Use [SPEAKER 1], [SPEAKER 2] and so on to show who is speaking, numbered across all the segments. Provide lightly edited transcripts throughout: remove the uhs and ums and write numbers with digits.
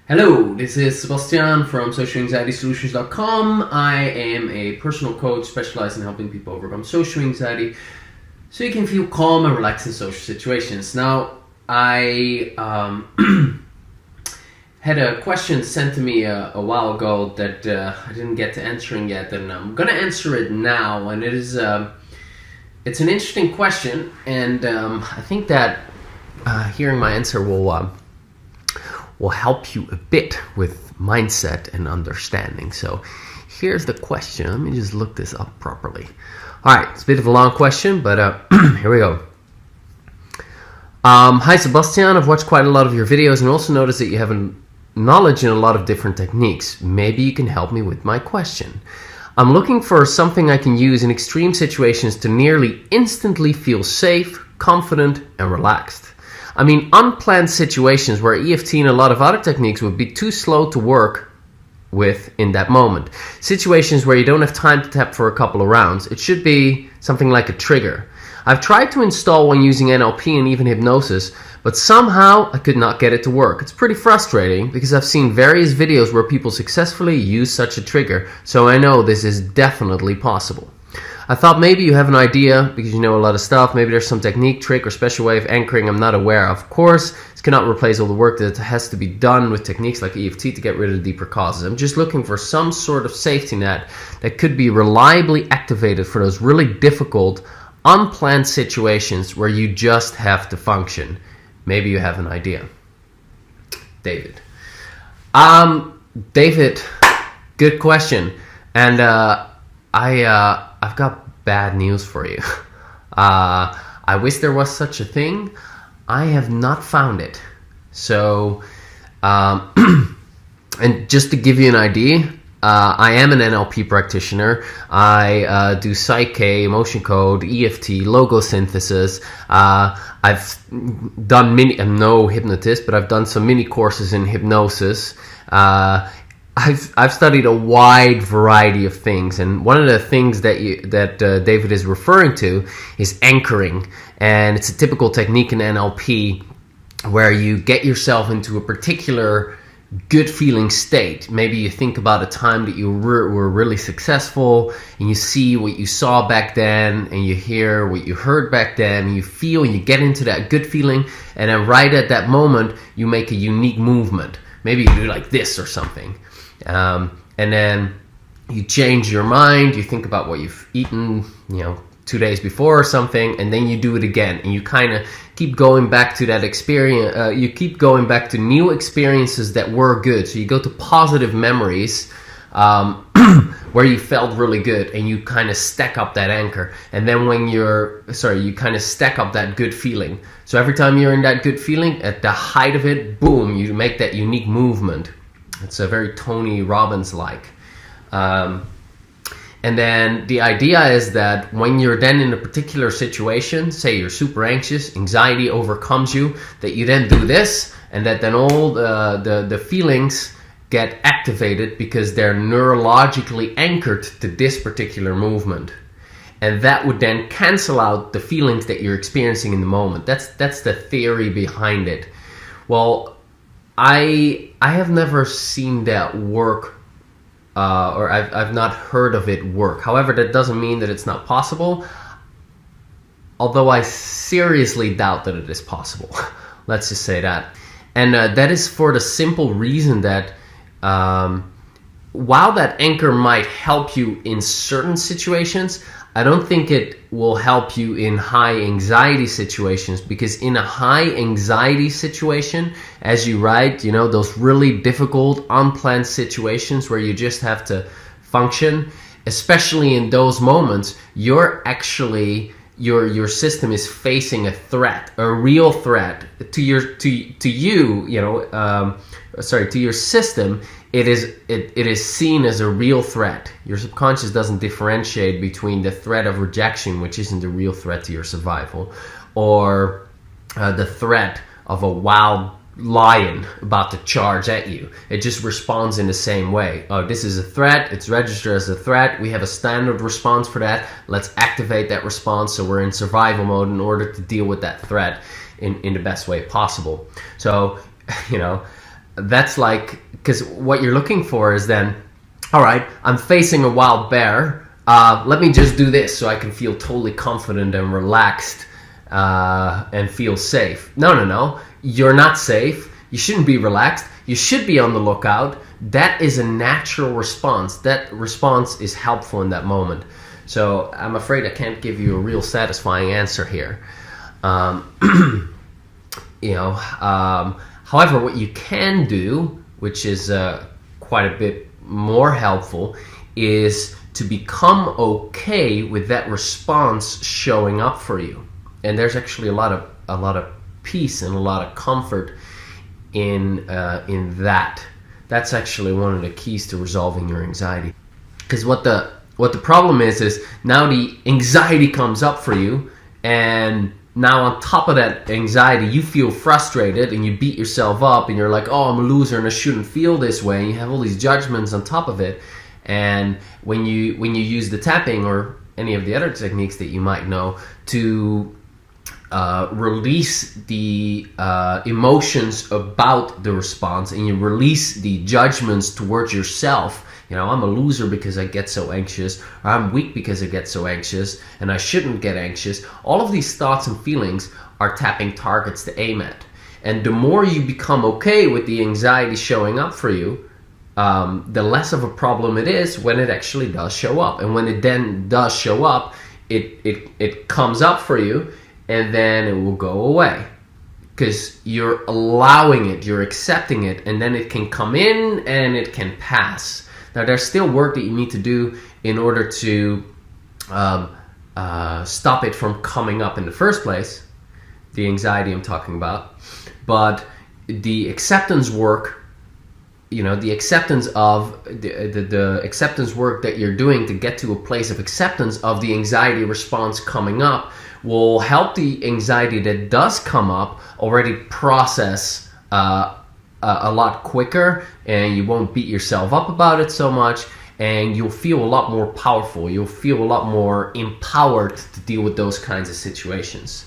[SPEAKER 1] Hello, this is Sebastian from socialanxietysolutions.com. I am a personal coach specialized in helping people overcome social anxiety so you can feel calm and relaxed in social situations. Now, I had a question sent to me a while ago that I didn't get to answering yet, and I'm going to answer it now. And it's an interesting question, and I think that hearing my answer will help you a bit with mindset and understanding. So here's the question. Let me just look this up properly. All right, it's a bit of a long question, but here we go. Hi Sebastian, I've watched quite a lot of your videos and also noticed that you have knowledge in a lot of different techniques. Maybe you can help me with my question. I'm looking for something I can use in extreme situations to nearly instantly feel safe, confident, and relaxed. I mean, unplanned situations where EFT and a lot of other techniques would be too slow to work with in that moment. Situations where you don't have time to tap for a couple of rounds. It should be something like a trigger. I've tried to install one using NLP and even hypnosis, but somehow I could not get it to work. It's pretty frustrating because I've seen various videos where people successfully use such a trigger, so I know this is definitely possible. I thought maybe you have an idea because you know a lot of stuff. Maybe there's some technique, trick, or special way of anchoring I'm not aware of. Of course, this cannot replace all the work that has to be done with techniques like EFT to get rid of the deeper causes. I'm just looking for some sort of safety net that could be reliably activated for those really difficult, unplanned situations where you just have to function. Maybe you have an idea. David. David, good question. And I've got bad news for you. I wish there was such a thing. I have not found it. So, and just to give you an idea, I am an NLP practitioner. I do Psyche, emotion code, EFT, logo synthesis. I've done I'm no hypnotist, but I've done some mini courses in hypnosis. I've studied a wide variety of things, and one of the things that David is referring to is anchoring, and it's a typical technique in NLP where you get yourself into a particular good feeling state. Maybe you think about a time that you were really successful, and you see what you saw back then, and you hear what you heard back then, and you feel, and you get into that good feeling, and then right at that moment you make a unique movement. Maybe you do like this or something. And then you change your mind, you think about what you've eaten, 2 days before or something, and then you do it again, and you kind of keep going back to that experience. You keep going back to new experiences that were good. So you go to positive memories where you felt really good, and you kind of stack up that anchor. And then you kind of stack up that good feeling. So every time you're in that good feeling, at the height of it, boom, you make that unique movement. It's a very Tony Robbins-like. And then the idea is that when you're then in a particular situation, say you're super anxious, anxiety overcomes you, that you then do this, and that then all the feelings get activated because they're neurologically anchored to this particular movement. And that would then cancel out the feelings that you're experiencing in the moment. That's the theory behind it. Well, I have never seen that work, or I've not heard of it work. However, that doesn't mean that it's not possible, although I seriously doubt that it is possible. Let's just say that. And that is for the simple reason that while that anchor might help you in certain situations, I don't think it will help you in high anxiety situations, because in a high anxiety situation, as you write, those really difficult, unplanned situations where you just have to function, especially in those moments, your system is facing a threat, a real threat to your system. It is seen as a real threat. Your subconscious doesn't differentiate between the threat of rejection, which isn't a real threat to your survival, or the threat of a wild lion about to charge at you. It just responds in the same way. Oh, this is a threat. It's registered as a threat. We have a standard response for that. Let's activate that response so we're in survival mode in order to deal with that threat in the best way possible. So, that's like, because what you're looking for is then, all right, I'm facing a wild bear. Let me just do this so I can feel totally confident and relaxed and feel safe. No. You're not safe. You shouldn't be relaxed. You should be on the lookout. That is a natural response. That response is helpful in that moment. So I'm afraid I can't give you a real satisfying answer here. However, what you can do, which is quite a bit more helpful, is to become okay with that response showing up for you. And there's actually a lot of peace and a lot of comfort in that. That's actually one of the keys to resolving your anxiety. Because what the problem is now the anxiety comes up for you, and now on top of that anxiety, you feel frustrated and you beat yourself up and you're like, oh, I'm a loser and I shouldn't feel this way. And you have all these judgments on top of it. And when you use the tapping or any of the other techniques that you might know to release the emotions about the response, and you release the judgments towards yourself, I'm a loser because I get so anxious, or I'm weak because I get so anxious, and I shouldn't get anxious. All of these thoughts and feelings are tapping targets to aim at. And the more you become okay with the anxiety showing up for you, the less of a problem it is when it actually does show up. And when it then does show up, it comes up for you, and then it will go away. Because you're allowing it, you're accepting it, and then it can come in and it can pass. Now, there's still work that you need to do in order to stop it from coming up in the first place, the anxiety I'm talking about. But the acceptance work, the acceptance of the acceptance work that you're doing to get to a place of acceptance of the anxiety response coming up will help the anxiety that does come up already process a lot quicker, and you won't beat yourself up about it so much, and you'll feel a lot more powerful. You'll feel a lot more empowered to deal with those kinds of situations.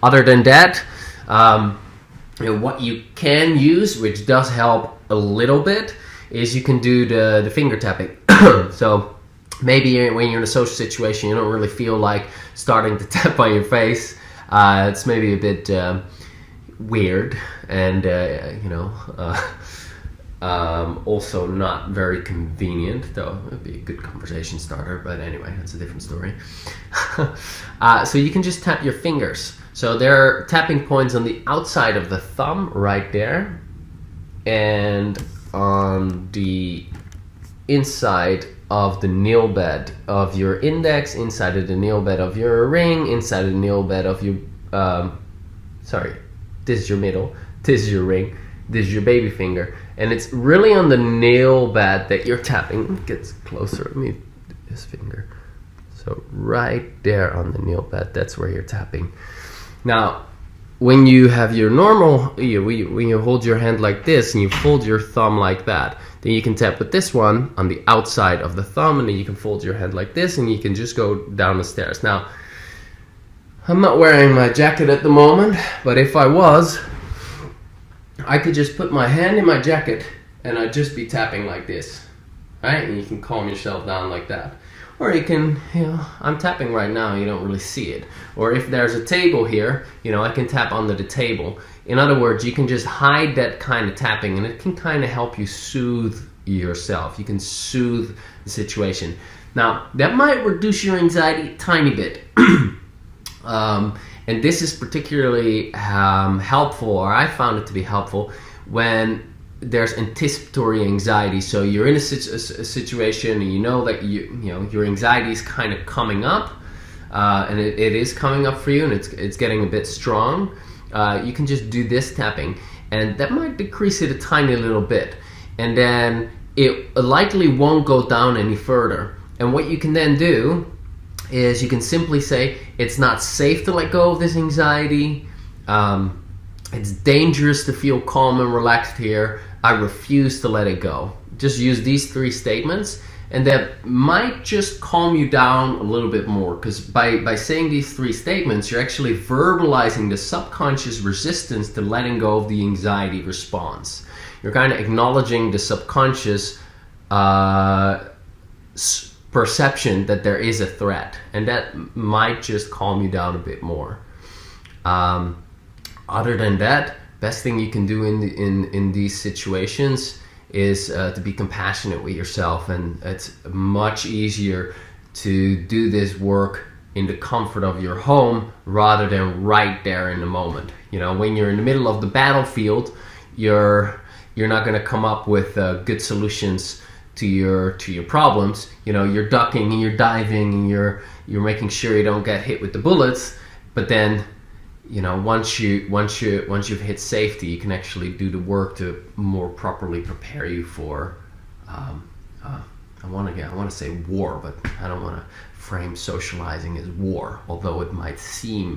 [SPEAKER 1] Other than that, what you can use, which does help a little bit, is you can do the finger tapping. So maybe when you're in a social situation, you don't really feel like starting to tap on your face. It's maybe a bit weird, and also not very convenient, though it'd be a good conversation starter. But anyway, that's a different story. So you can just tap your fingers. So there are tapping points on the outside of the thumb right there, and on the inside of the nail bed of your index, inside of the nail bed of your ring, inside of the nail bed of your this is your middle, this is your ring, this is your baby finger. And it's really on the nail bed that you're tapping. It gets closer. Let me do this finger. So right there on the nail bed, that's where you're tapping. Now, when you have your normal, when you hold your hand like this and you fold your thumb like that, then you can tap with this one on the outside of the thumb, and then you can fold your hand like this, and you can just go down the stairs. Now, I'm not wearing my jacket at the moment, but if I was, I could just put my hand in my jacket and I'd just be tapping like this, right? And you can calm yourself down like that. Or you can, I'm tapping right now, you don't really see it. Or if there's a table here, I can tap under the table. In other words, you can just hide that kind of tapping, and it can kind of help you soothe yourself. You can soothe the situation. Now, that might reduce your anxiety a tiny bit. And this is particularly helpful, or I found it to be helpful, when there's anticipatory anxiety. So you're in a situation and you know that your anxiety is kind of coming up, and it is coming up for you, and it's getting a bit strong. You can just do this tapping, and that might decrease it a tiny little bit, and then it likely won't go down any further. And what you can then do is you can simply say, it's not safe to let go of this anxiety. It's dangerous to feel calm and relaxed here. I refuse to let it go. Just use these 3 statements, and that might just calm you down a little bit more, because by saying these 3 statements, you're actually verbalizing the subconscious resistance to letting go of the anxiety response. You're kind of acknowledging the subconscious perception that there is a threat, and that might just calm you down a bit more. Other than that, best thing you can do in these situations is to be compassionate with yourself, and it's much easier to do this work in the comfort of your home rather than right there in the moment. You know, when you're in the middle of the battlefield, you're not going to come up with good solutions to your problems. You know, you're ducking and you're diving and you're making sure you don't get hit with the bullets. But then, you know, once you've hit safety, you can actually do the work to more properly prepare you for. I want to say war, but I don't want to frame socializing as war, although it might seem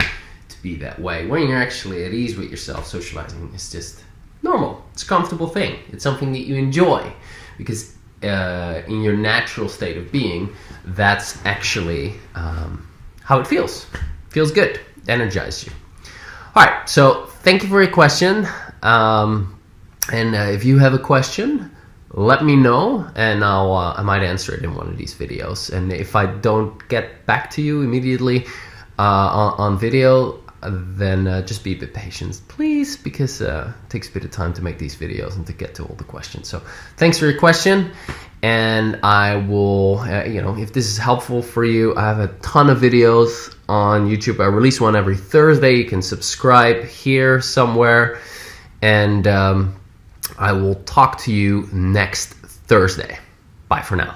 [SPEAKER 1] to be that way. When you're actually at ease with yourself, socializing is just normal. It's a comfortable thing. It's something that you enjoy, because in your natural state of being, that's actually how it feels. Feels good, energizes you. All right, so thank you for your question. And if you have a question, let me know, and I might answer it in one of these videos. And if I don't get back to you immediately on video, then just be a bit patient, please, because it takes a bit of time to make these videos and to get to all the questions. So thanks for your question, and I will, if this is helpful for you, I have a ton of videos on YouTube. I release one every Thursday. You can subscribe here somewhere, and I will talk to you next Thursday. Bye for now.